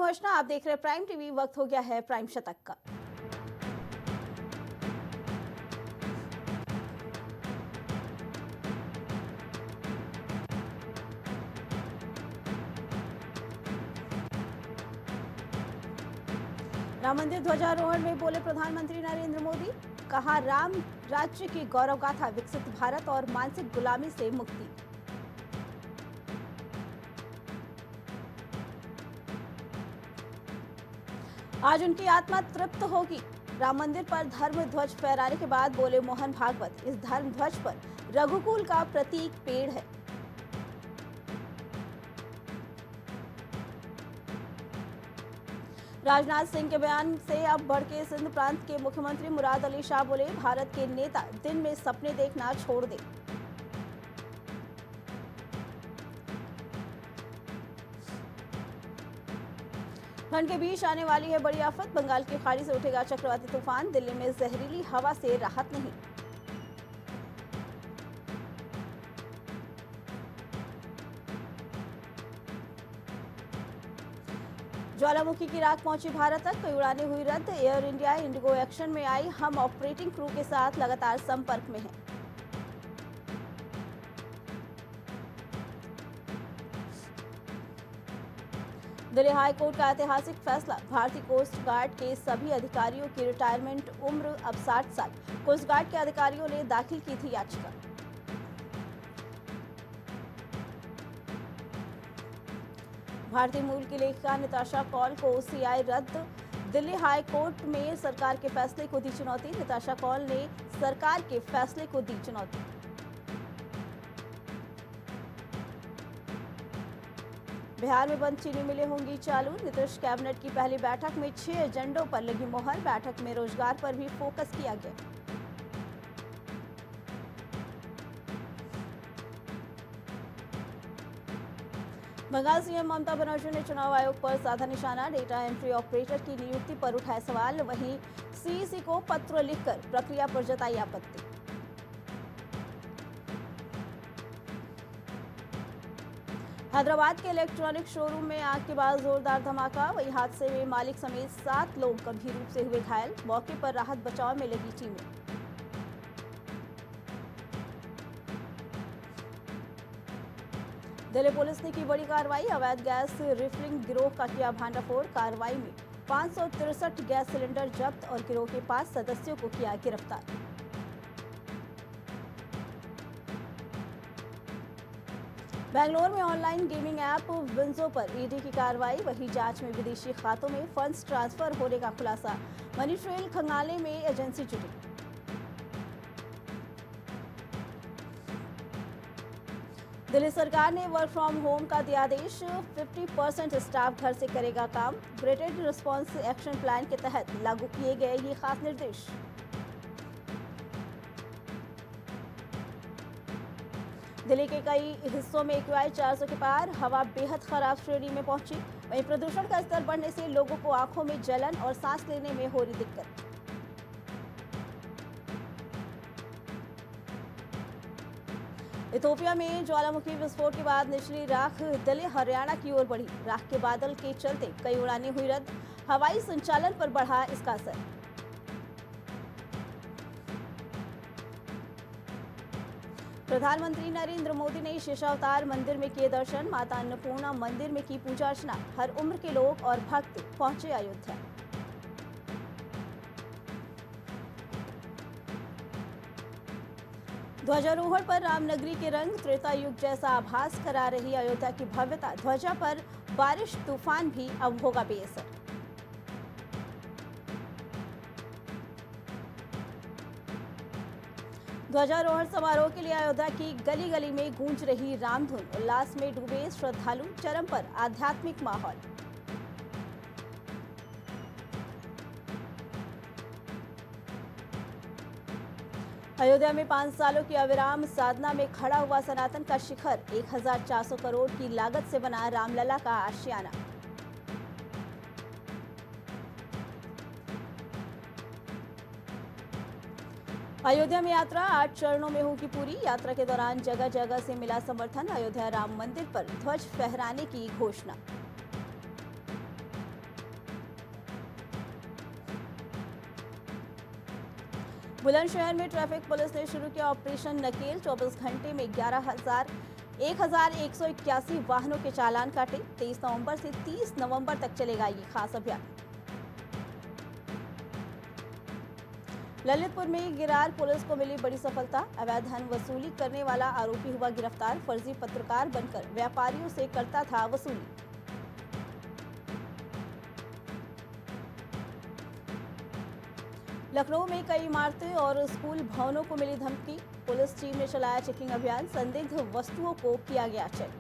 मोहशना, आप देख रहे हैं प्राइम टीवी। वक्त हो गया है प्राइम शतक का। राम मंदिर ध्वजारोहण में बोले प्रधानमंत्री नरेंद्र मोदी। कहा, राम राज्य की गौरव गाथा, विकसित भारत और मानसिक गुलामी से मुक्ति। आज उनकी आत्मा तृप्त होगी। राम मंदिर पर धर्म ध्वज फहराने के बाद बोले मोहन भागवत, इस धर्म ध्वज पर रघुकुल का प्रतीक पेड़ है। राजनाथ सिंह के बयान से अब भड़के सिंध प्रांत के मुख्यमंत्री मुराद अली शाह बोले, भारत के नेता दिन में सपने देखना छोड़ दें। ठंड के बीच आने वाली है बड़ी आफत, बंगाल की खाड़ी से उठेगा चक्रवाती तूफान, दिल्ली में जहरीली हवा से राहत नहीं। ज्वालामुखी की राख पहुंची भारत तक, कई उड़ानें हुई रद्द। एयर इंडिया इंडिगो एक्शन में आई, हम ऑपरेटिंग क्रू के साथ लगातार संपर्क में हैं। दिल्ली हाई कोर्ट का ऐतिहासिक फैसला, भारतीय कोस्ट गार्ड के सभी अधिकारियों की रिटायरमेंट उम्र अब 60 साल। कोस्ट गार्ड के अधिकारियों ने दाखिल की थी याचिका। भारतीय मूल की लेखिका निताशा कौल को सीआई रद्द, दिल्ली हाई कोर्ट में सरकार के फैसले को दी चुनौती। निताशा कौल ने सरकार के फैसले को दी चुनौती। बिहार में बंद चीनी मिलें होंगी चालू, नीतीश कैबिनेट की पहली बैठक में 6 एजेंडों पर लगी मोहर। बैठक में रोजगार पर भी फोकस किया गया। बंगाल सीएम ममता बनर्जी ने चुनाव आयोग पर साधा निशाना, डेटा एंट्री ऑपरेटर की नियुक्ति पर उठाए सवाल। वहीं सीईसी को पत्र लिखकर प्रक्रिया पर जताई आपत्ति। हैदराबाद के इलेक्ट्रॉनिक शोरूम में आग के बाद जोरदार धमाका, वहीं हादसे में मालिक समेत 7 लोग गंभीर रूप से हुए घायल। मौके पर राहत बचाव में लगी टीमें। दिल्ली पुलिस ने की बड़ी कार्रवाई, अवैध गैस रिफिलिंग गिरोह का किया भांडाफोड़। कार्रवाई में 563 गैस सिलेंडर जब्त और गिरोह के 5 सदस्यों को किया गिरफ्तार। बेंगलोर में ऑनलाइन गेमिंग ऐप विंजो पर ईडी की कार्रवाई, वही जांच में विदेशी खातों में फंड्स ट्रांसफर होने का खुलासा। मनी ट्रेल खंगालने में एजेंसी जुटी। दिल्ली सरकार ने वर्क फ्रॉम होम का दिया आदेश, 50% स्टाफ घर से करेगा काम। ग्रेडेड रिस्पांस एक्शन प्लान के तहत लागू किए गए ये खास निर्देश। दिल्ली के कई हिस्सों में AQI 400 के पार, हवा बेहद खराब श्रेणी में पहुंची। वहीं प्रदूषण का स्तर बढ़ने से लोगों को आंखों में जलन और सांस लेने में हो रही दिक्कत। इथोपिया में ज्वालामुखी विस्फोट के बाद निचली राख दिल्ली हरियाणा की ओर बढ़ी। राख के बादल के चलते कई उड़ानें हुई रद्द, हवाई संचालन पर बढ़ा इसका असर। प्रधानमंत्री नरेंद्र मोदी ने शेषावतार मंदिर में किए दर्शन, माता अन्नपूर्णा मंदिर में की पूजा अर्चना। हर उम्र के लोग और भक्त पहुंचे अयोध्या। ध्वजारोहण पर रामनगरी के रंग, त्रेता युग जैसा आभास करा रही अयोध्या की भव्यता। ध्वजा पर बारिश तूफान भी अब होगा बेअसर। ध्वजारोहण समारोह के लिए अयोध्या की गली गली में गूंज रही रामधुन, उल्लास में डूबे श्रद्धालु, चरम पर आध्यात्मिक माहौल। अयोध्या में 5 सालों की अविराम साधना में खड़ा हुआ सनातन का शिखर, 1400 करोड़ की लागत से बना रामलला का आशियाना। अयोध्या में यात्रा 8 चरणों में होगी पूरी। यात्रा के दौरान जगह जगह से मिला समर्थन, अयोध्या राम मंदिर पर ध्वज फहराने की घोषणा। बुलंदशहर में ट्रैफिक पुलिस ने शुरू किया ऑपरेशन नकेल। 24 घंटे में 11,181 वाहनों के चालान काटे। 23 नवंबर से 30 नवंबर तक चलेगा ये खास अभियान। ललितपुर में गिरार पुलिस को मिली बड़ी सफलता। अवैध धन वसूली करने वाला आरोपी हुआ गिरफ्तार। फर्जी पत्रकार बनकर व्यापारियों से करता था वसूली। लखनऊ में कई इमारतें और स्कूल भवनों को मिली धमकी। पुलिस टीम ने चलाया चेकिंग अभियान। संदिग्ध वस्तुओं को किया गया चेक।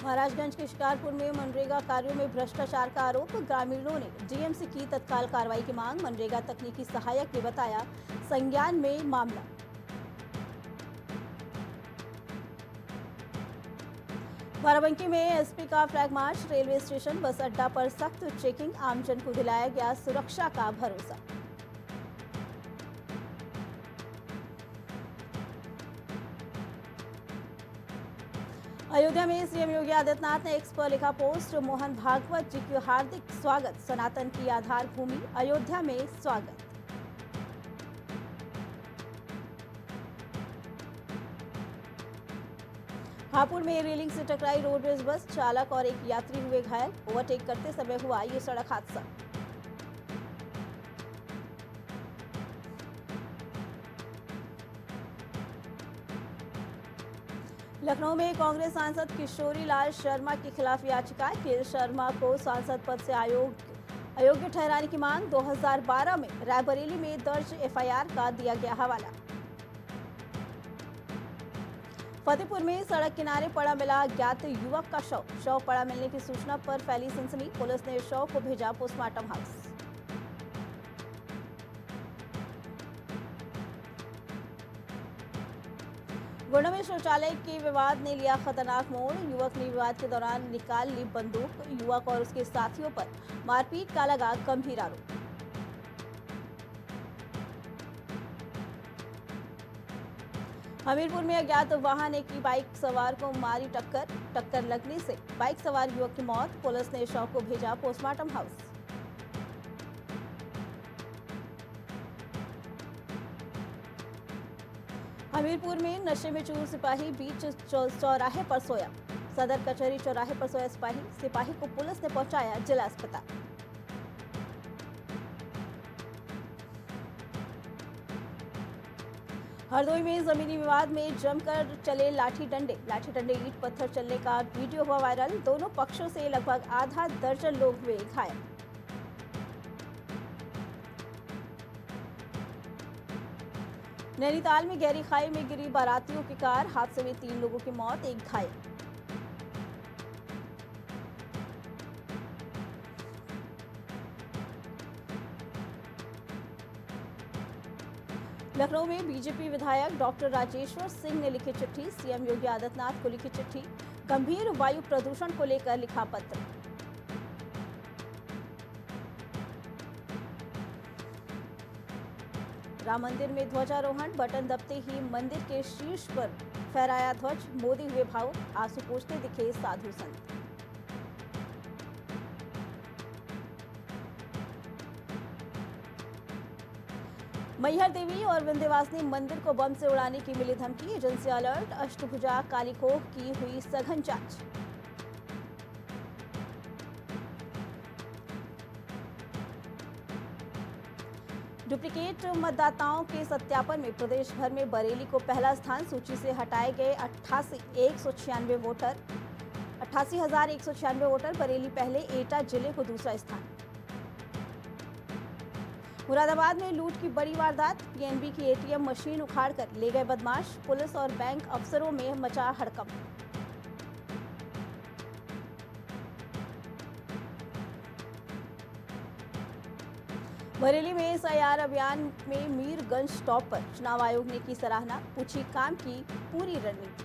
महाराजगंज के शिकारपुर में मनरेगा कार्यों में भ्रष्टाचार का आरोप। ग्रामीणों ने डीएम से की तत्काल कार्रवाई की मांग। मनरेगा तकनीकी सहायक ने बताया संज्ञान में मामला। बाराबंकी में एसपी का flag march. Railway station bus अड्डा पर सख्त चेकिंग। आमजन को दिलाया गया सुरक्षा का भरोसा। अयोध्या में सीएम योगी आदित्यनाथ ने एक्स पर लिखा पोस्ट। मोहन भागवत जी की हार्दिक स्वागत। सनातन की आधार भूमि अयोध्या में स्वागत। हापुड़ में रेलिंग से टकराई रोडवेज बस। चालक और एक यात्री हुए घायल। ओवरटेक करते समय हुआ ये सड़क हादसा। लखनऊ में कांग्रेस सांसद किशोरी लाल शर्मा के खिलाफ याचिका। के शर्मा को सांसद पद से अयोग्य ठहराने की मांग। 2012 में रायबरेली में दर्ज एफआईआर का दिया गया हवाला। फतेहपुर में सड़क किनारे पड़ा मिला अज्ञात युवक का शव पड़ा मिलने की सूचना पर फैली सनसनी। पुलिस ने शव को भेजा पोस्टमार्टम हाउस। गोंडा में शौचालय के विवाद ने लिया खतरनाक मोड़। युवक ने विवाद के दौरान निकाल ली बंदूक। युवक और उसके साथियों पर मारपीट का लगा गंभीर आरोप। हमीरपुर में अज्ञात वाहन ने की बाइक सवार को मारी टक्कर लगने से बाइक सवार युवक की मौत। पुलिस ने शव को भेजा पोस्टमार्टम हाउस। हमीरपुर में नशे में चूर सिपाही बीच चौराहे पर सोया। सदर कचहरी चौराहे पर सोया सिपाही को पुलिस ने पहुंचाया जिला अस्पताल। हरदोई में जमीनी विवाद में जमकर चले लाठी डंडे ईंट पत्थर चलने का वीडियो हुआ वायरल। दोनों पक्षों से लगभग आधा दर्जन लोग हुए घायल। नैनीताल में गहरी खाई में गिरी बारातियों की कार। हादसे में 3 लोगों की मौत, एक घायल। लखनऊ में बीजेपी विधायक डॉक्टर राजेश्वर सिंह ने लिखी चिट्ठी। सीएम योगी आदित्यनाथ को लिखी चिट्ठी। गंभीर वायु प्रदूषण को लेकर लिखा पत्र। राम मंदिर में ध्वजारोहण। बटन दबते ही मंदिर के शीर्ष पर फहराया ध्वज। मोदी हुए भावुक। आंसू पोंछते दिखे साधु संत। मैहर देवी और विंध्यवासिनी मंदिर को बम से उड़ाने की मिली धमकी। Agency alert. अष्टभुजा कालीखोह की हुई सघन जांच। डुप्लीकेट मतदाताओं के सत्यापन में प्रदेश भर में बरेली को पहला स्थान। सूची से हटाए गए 88,196 वोटर। बरेली पहले, एटा जिले को दूसरा स्थान। मुरादाबाद में लूट की बड़ी वारदात। पीएनबी की एटीएम मशीन उखाड़कर ले गए बदमाश। पुलिस और बैंक अफसरों में मचा हड़कंप। बरेली में एसआईआर अभियान में मीरगंज स्टॉप पर चुनाव आयोग ने की सराहना। पूछी काम की पूरी रणनीति।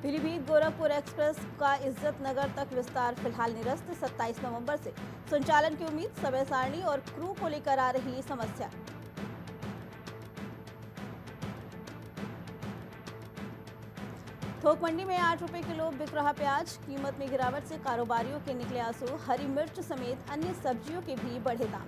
पीलीभीत गोरखपुर एक्सप्रेस का इज्जत नगर तक विस्तार फिलहाल निरस्त। 27 नवंबर से संचालन की उम्मीद। समय सारणी और क्रू को लेकर आ रही समस्या। थोक मंडी में 8 रुपए किलो बिक रहा प्याज। कीमत में गिरावट से कारोबारियों के निकले आंसू। हरी मिर्च समेत अन्य सब्जियों के भी बढ़े दाम।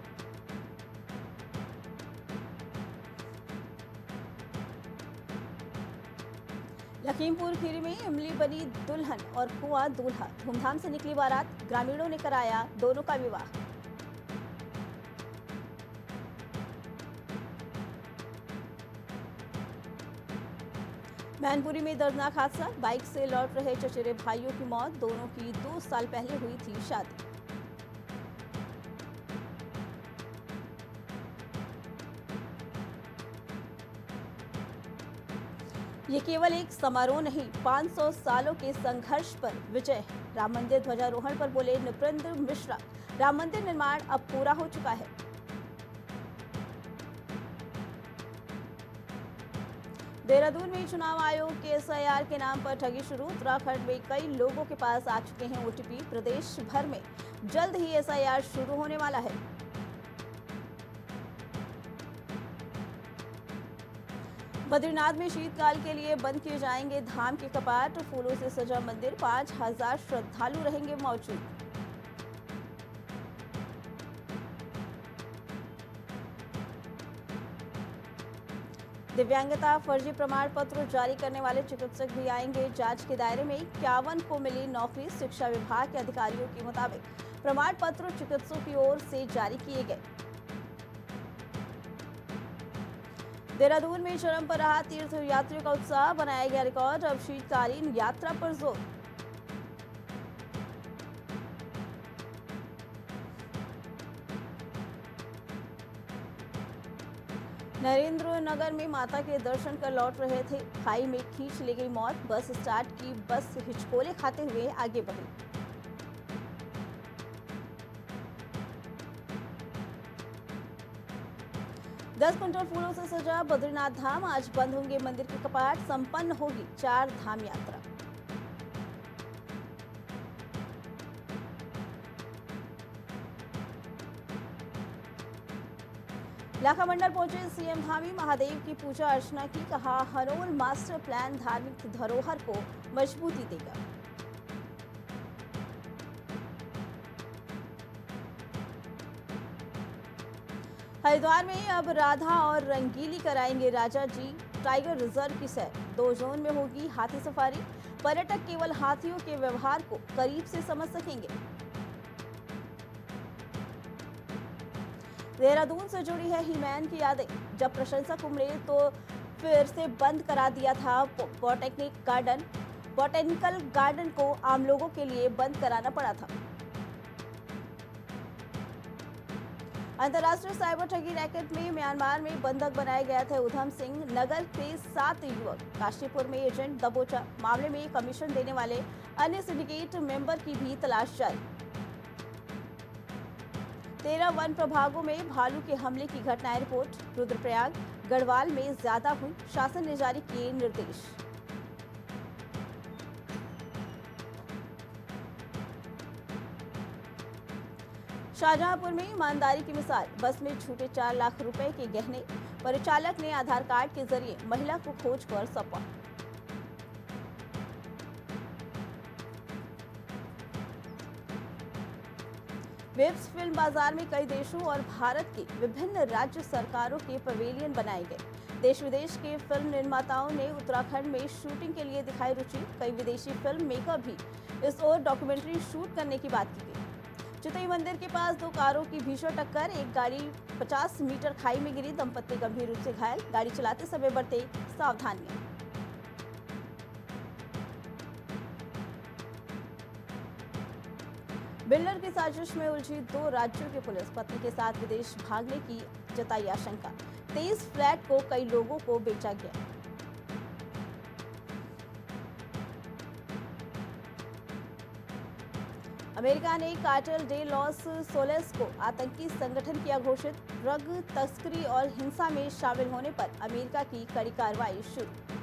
लखीमपुर खीरी में इमली बनी दुल्हन और कुआं दूल्हा। धूमधाम से निकली बारात। ग्रामीणों ने कराया दोनों का विवाह। मैनपुरी में दर्दनाक हादसा। बाइक से लौट रहे चचेरे भाइयों की मौत। दोनों की 2 साल पहले हुई थी शादी। ये केवल एक समारोह नहीं, 500 सालों के संघर्ष पर विजय है। राम मंदिर ध्वजारोहण पर बोले नृपेंद्र मिश्रा, राम मंदिर निर्माण अब पूरा हो चुका है। देहरादून में चुनाव आयोग के एसआईआर के नाम पर ठगी शुरू। उत्तराखंड में कई लोगों के पास आ चुके हैं ओटीपी। प्रदेश भर में जल्द ही एसआईआर शुरू होने वाला है। बद्रीनाथ में शीतकाल के लिए बंद किए जाएंगे धाम के कपाट। फूलों से सजा मंदिर। 5000 श्रद्धालु रहेंगे मौजूद। दिव्यांगता फर्जी प्रमाण पत्र जारी करने वाले चिकित्सक भी आएंगे जांच के दायरे में। 51 को मिली नौकरी। शिक्षा विभाग के अधिकारियों के मुताबिक प्रमाण पत्र चिकित्सकों की ओर से जारी किए गए। देहरादून में चरम पर रहा तीर्थ यात्रियों का उत्साह। बनाया गया रिकॉर्ड। अब शीतकालीन यात्रा पर जोर। नरेंद्र नगर में माता के दर्शन कर लौट रहे थे। खाई में खींच ले गई मौत। बस स्टार्ट की। बस हिचकोले खाते हुए आगे बढ़ी। 10 क्विंटल फूलों से सजा बद्रीनाथ धाम। आज बंद होंगे मंदिर के कपाट। संपन्न होगी 4 धाम यात्रा। लाखा मंडल पहुंचे सीएम धामी। महादेव की पूजा अर्चना की। कहा हनोल मास्टर प्लान धार्मिक धरोहर को मजबूती देगा। हरिद्वार में अब राधा और रंगीली कराएंगे राजा जी टाइगर रिजर्व की सैर। 2 जोन में होगी हाथी सफारी। पर्यटक केवल हाथियों के व्यवहार को करीब से समझ सकेंगे। देहरादून से जुड़ी है हीमैन की यादें। जब प्रशंसक उमड़े तो फिर से बंद करा दिया था बॉटेनिकल गार्डन को आम लोगों के लिए बंद कराना पड़ा था। अंतर्राष्ट्रीय साइबर ठगी रैकेट में म्यांमार में बंधक बनाया गया था उधम सिंह नगर के 7 युवक। काशीपुर में एजेंट दबोचा। मामले में कमीशन देने वाले अन्य सिंडिकेट मेंबर की भी तलाश जारी। 13 वन प्रभागों में भालू के हमले की घटनाएं रिपोर्ट। रुद्रप्रयाग गढ़वाल में ज्यादा हुई। शासन ने जारी किए निर्देश। शाहजहांपुर में ईमानदारी की मिसाल। बस में छूटे 4 लाख रुपए के गहने। परिचालक ने आधार कार्ड के जरिए महिला को खोज कर सौंपा। वेब्स फिल्म बाजार में कई देशों और भारत की विभिन्न राज्य सरकारों के पवेलियन बनाए गए। देश विदेश के फिल्म निर्माताओं ने उत्तराखंड में शूटिंग के लिए दिखाई रुचि। कई विदेशी फिल्म मेकर भी इस ओर डॉक्यूमेंट्री शूट करने की बात की गई। चितई मंदिर के पास 2 कारों की भीषण टक्कर। एक गाड़ी 50 मीटर खाई में गिरी। दंपत्ति गंभीर रूप से घायल। गाड़ी चलाते समय बरते सावधानियां। बिल्डर की साजिश में उलझी 2 राज्यों की पुलिस। पत्नी के साथ विदेश भागने की जताई आशंका। 23 फ्लैट को कई लोगों को बेचा गया। अमेरिका ने कार्टेल डे लॉस सोलेस को आतंकी संगठन किया घोषित। ड्रग तस्करी और हिंसा में शामिल होने पर अमेरिका की कड़ी कार्रवाई शुरू।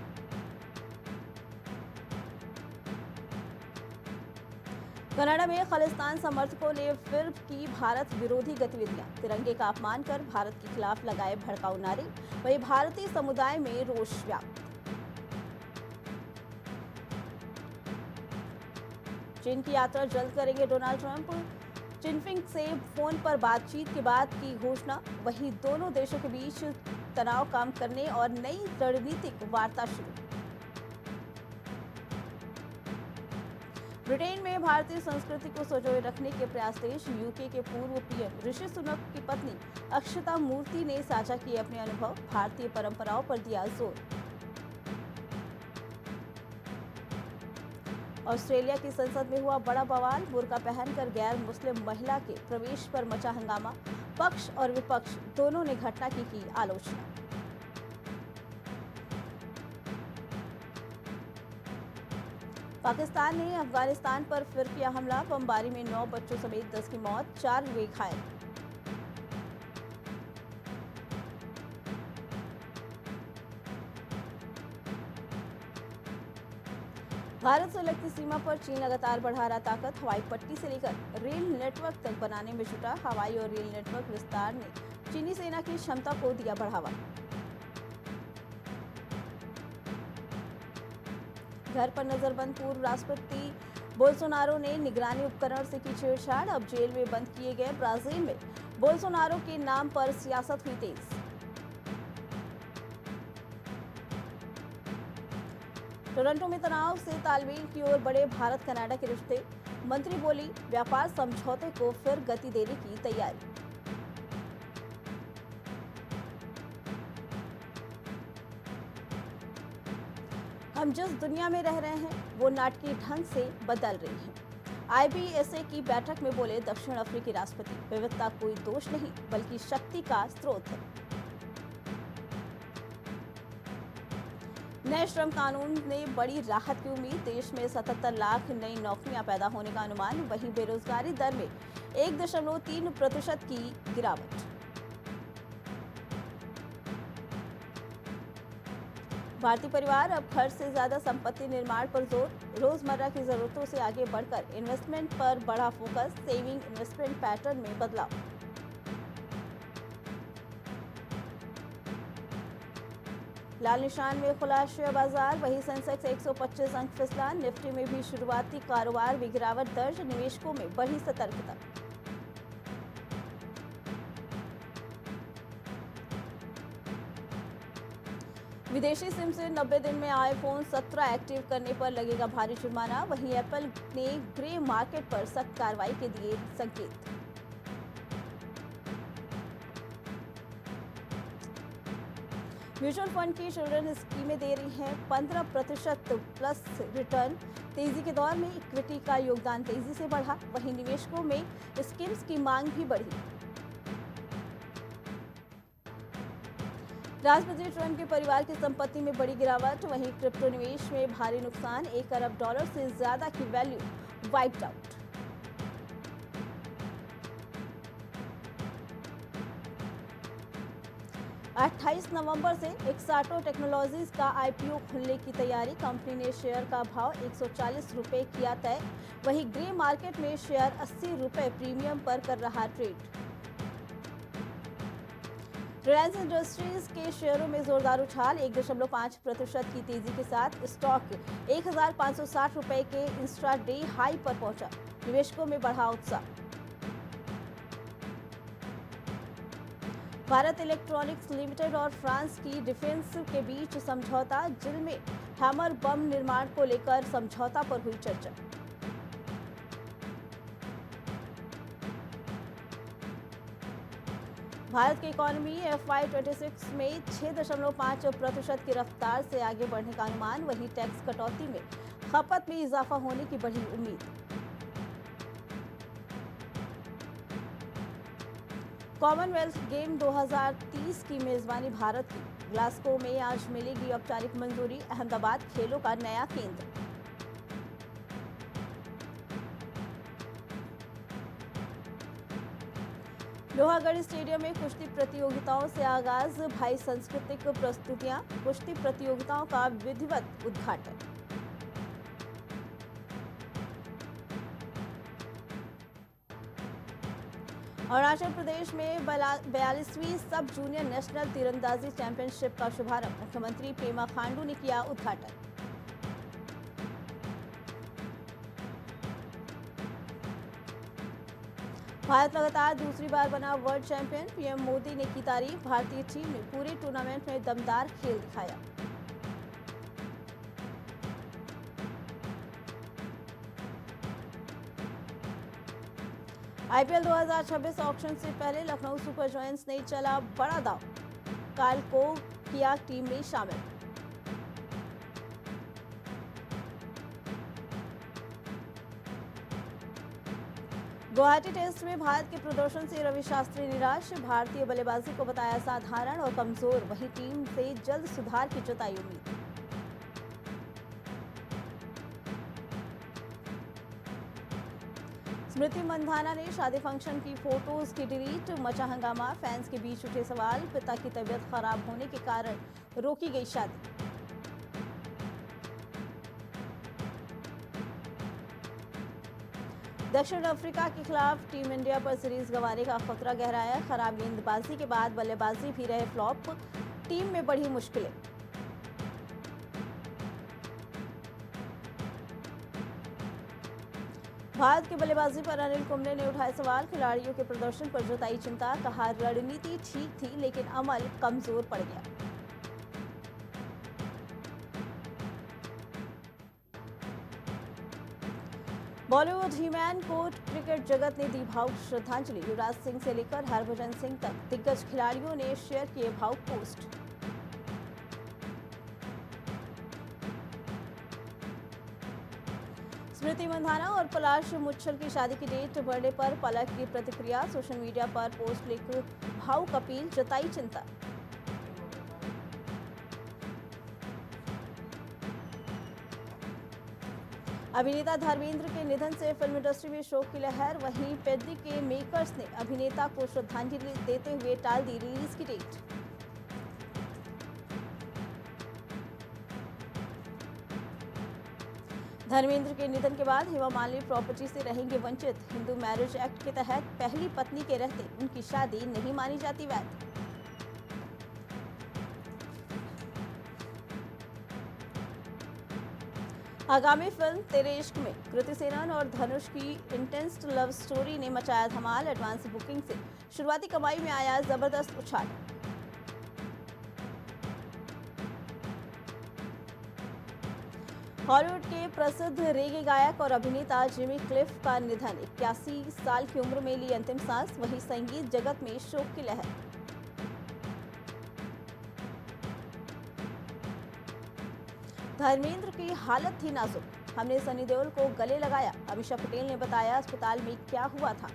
कनाडा में खालिस्तान समर्थकों ने फिर की भारत विरोधी गतिविधियां। तिरंगे का अपमान कर भारत के खिलाफ लगाए भड़काऊ नारे। वहीं भारतीय समुदाय में रोष व्याप्त। चीन की यात्रा जल्द करेंगे डोनाल्ड ट्रंप। जिनपिंग से फोन पर बातचीत के बाद की घोषणा। वहीं दोनों देशों के बीच तनाव कम करने और नई रणनीतिक वार्ता शुरू। ब्रिटेन में भारतीय संस्कृति को संजोए रखने के प्रयास तेज। यूके के पूर्व पीएम ऋषि सुनक की पत्नी अक्षता मूर्ति ने साझा किए अपने अनुभव। भारतीय परंपराओं पर दिया जोर। ऑस्ट्रेलिया की संसद में हुआ बड़ा बवाल। बुर्का पहनकर गैर मुस्लिम महिला के प्रवेश पर मचा हंगामा। पक्ष और विपक्ष दोनों ने घटना की आलोचना। पाकिस्तान ने अफगानिस्तान पर फिर किया हमला। बमबारी में 9 बच्चों समेत 10 की मौत, 4 हुए घायल। भारत से लगती सीमा पर चीन लगातार बढ़ा रहा ताकत। हवाई पट्टी से लेकर रेल नेटवर्क तक बनाने में जुटा। हवाई और रेल नेटवर्क विस्तार ने चीनी सेना की क्षमता को दिया बढ़ावा। घर पर नजरबंद पूर्व राष्ट्रपति बोल्सोनारो ने निगरानी उपकरण से की छेड़छाड़। अब जेल में बंद किए गए। ब्राजील में बोल्सोनारो के नाम पर सियासत हुई तेज। टोरंटो में तनाव से तालमेल की ओर बढ़े भारत कनाडा के रिश्ते। मंत्री बोली, व्यापार समझौते को फिर गति देने की तैयारी। हम जिस दुनिया में रह रहे हैं वो नाटकीय ढंग से बदल रही है। IBSA की बैठक में बोले दक्षिण अफ्रीकी राष्ट्रपति, विविधता कोई दोष नहीं बल्कि शक्ति का स्रोत है। नए श्रम कानून ने बड़ी राहत की उम्मीद। देश में 77 लाख नई नौकरियां पैदा होने का अनुमान। वहीं बेरोजगारी दर में 1.3% की गिरावट। भारतीय परिवार अब खर्च से ज्यादा संपत्ति निर्माण पर जोर। रोजमर्रा की जरूरतों से आगे बढ़कर इन्वेस्टमेंट पर बढ़ा फोकस। सेविंग इन्वेस्टमेंट पैटर्न में बदलाव। लाल निशान में खुला शेयर बाजार। वही सेंसेक्स 125 अंक फिसला। निफ्टी में भी शुरुआती कारोबार में गिरावट दर्ज। निवेशकों में बढ़ी सतर्कता। विदेशी सिम से 90 दिन में आईफोन 17 एक्टिव करने पर लगेगा भारी जुर्माना। वहीं एप्पल ने ग्रे मार्केट पर सख्त कार्रवाई के दिए संकेत। म्यूचुअल फंड की चिल्ड्रन स्कीमें दे रही हैं 15% प्लस रिटर्न। तेजी के दौर में इक्विटी का योगदान तेजी से बढ़ा। वहीं निवेशकों में स्कीम्स की मांग भी बढ़ी। राष्ट्रपति ट्रंप के परिवार की संपत्ति में बड़ी गिरावट। वहीं क्रिप्टो निवेश में भारी नुकसान। $1 अरब से ज्यादा की वैल्यू वाइप्ड आउट। अट्ठाईस नवंबर से एक्साटो टेक्नोलॉजीज का IPO खुलने की तैयारी। कंपनी ने शेयर का भाव 140 रुपए किया तय। वहीं ग्रे मार्केट में शेयर 80 रुपए प्रीमियम पर कर रहा ट्रेड। रिलायंस इंडस्ट्रीज के शेयरों में जोरदार उछाल। 1.5% की तेजी के साथ स्टॉक 1560 रुपए के इंट्राडे हाई पर पहुंचा। निवेशकों में बढ़ा उत्साह। भारत इलेक्ट्रॉनिक्स लिमिटेड और फ्रांस की डिफेंस के बीच समझौता। जिल में हैमर बम निर्माण को लेकर समझौता पर हुई चर्चा। भारत की इकोनॉमी FY26 में 6.5% की रफ्तार से आगे बढ़ने का अनुमान। वहीं टैक्स कटौती में खपत में इजाफा होने की बढ़ी उम्मीद। कॉमनवेल्थ गेम 2030 की मेजबानी भारत की। ग्लासगो में आज मिलेगी औपचारिक मंजूरी। अहमदाबाद खेलों का नया केंद्र। लोहागढ़ स्टेडियम में कुश्ती प्रतियोगिताओं से आगाज। भाई सांस्कृतिक प्रस्तुतियां। कुश्ती प्रतियोगिताओं का विधिवत उद्घाटन। अरुणाचल प्रदेश में 42वीं सब जूनियर नेशनल तीरंदाजी चैंपियनशिप का शुभारंभ। मुख्यमंत्री पेमा खांडू ने किया उद्घाटन। भारत लगातार दूसरी बार बना वर्ल्ड चैंपियन। पीएम मोदी ने की तारीफ। भारतीय टीम ने पूरे टूर्नामेंट में दमदार खेल दिखाया। आईपीएल 2026 ऑक्शन से पहले लखनऊ सुपर जायंट्स ने चला बड़ा दांव। काल को किया टीम में शामिल। गुवाहाटी टेस्ट में भारत के प्रदर्शन से रवि शास्त्री निराश। भारतीय बल्लेबाजी को बताया साधारण और कमजोर। वहीं टीम से जल्द सुधार की जताई उम्मीद। स्मृति मंधाना ने शादी फंक्शन की फोटोज की डिलीट। मचा हंगामा। फैंस के बीच उठे सवाल। पिता की तबीयत खराब होने के कारण रोकी गई शादी। दक्षिण अफ्रीका के खिलाफ टीम इंडिया पर सीरीज गंवाने का खतरा गहराया। खराब गेंदबाजी के बाद बल्लेबाजी भी रहे फ्लॉप। टीम में बढ़ी मुश्किलें। भारत की बल्लेबाजी पर अनिल कुंबले ने उठाए सवाल। खिलाड़ियों के प्रदर्शन पर जताई चिंता। कहा रणनीति ठीक थी लेकिन अमल कमजोर पड़ गया। बॉलीवुड हीमैन को क्रिकेट जगत ने दी भावुक श्रद्धांजलि। युवराज सिंह से लेकर हरभजन सिंह तक दिग्गज खिलाड़ियों ने शेयर किए भावुक पोस्ट। स्मृति मंधाना और पलाश मुच्छल की शादी की डेट बढ़ने पर पलक की प्रतिक्रिया। सोशल मीडिया पर पोस्ट लिख भावुक अपील, जताई चिंता। अभिनेता धर्मेंद्र के निधन से फिल्म इंडस्ट्री में शोक की लहर। वहीं पेड्डी के मेकर्स ने अभिनेता को श्रद्धांजलि देते हुए टाल दी रिलीज की डेट। धर्मेंद्र के निधन के बाद हेमा मालिनी प्रॉपर्टी से रहेंगे वंचित। हिंदू मैरिज एक्ट के तहत पहली पत्नी के रहते उनकी शादी नहीं मानी जाती वैध। आगामी फिल्म तेरे इश्क में कृति सेनन और धनुष की इंटेंस लव स्टोरी ने मचाया धमाल। एडवांस बुकिंग से शुरुआती कमाई में आया जबरदस्त उछाल। हॉलीवुड के प्रसिद्ध रेगे गायक और अभिनेता जिमी क्लिफ का निधन। 81 साल की उम्र में ली अंतिम सांस। वहीं संगीत जगत में शोक की लहर। धर्मेंद्र की हालत थी नाजुक। हमने सनी देओल को गले लगाया। अमीषा पटेल ने बताया अस्पताल में क्या हुआ था।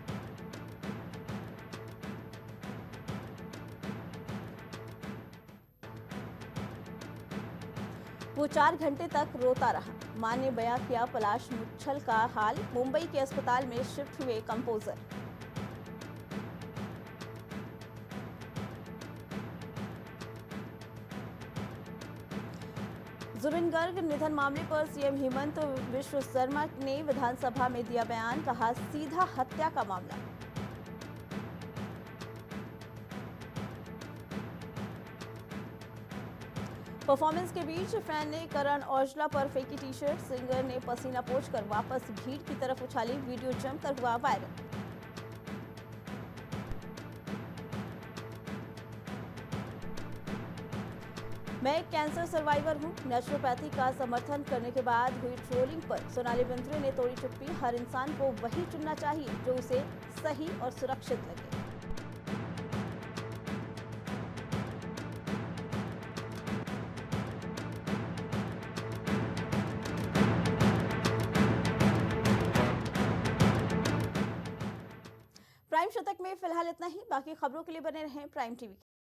वो 4 घंटे तक रोता रहा। मां ने बयां किया पलाश मुच्छल का हाल। मुंबई के अस्पताल में शिफ्ट हुए कंपोजर। जुबिन गर्ग निधन मामले पर सीएम हेमंत बिश्व शर्मा ने विधानसभा में दिया बयान। कहा सीधा हत्या का मामला। परफॉर्मेंस के बीच फैन ने करण औजला पर फेंकी टी-शर्ट। सिंगर ने पसीना पोंछकर वापस भीड़ की तरफ उछाली। वीडियो जमकर हुआ वायरल। मैं एक कैंसर सर्वाइवर हूं। नेचुरोपैथी का समर्थन करने के बाद हुई ट्रोलिंग पर सोनाली बिंद्रे ने तोड़ी चुप्पी। हर इंसान को वही चुनना चाहिए जो उसे सही और सुरक्षित लगे। प्राइम शतक में फिलहाल इतना ही। बाकी खबरों के लिए बने रहें प्राइम टीवी।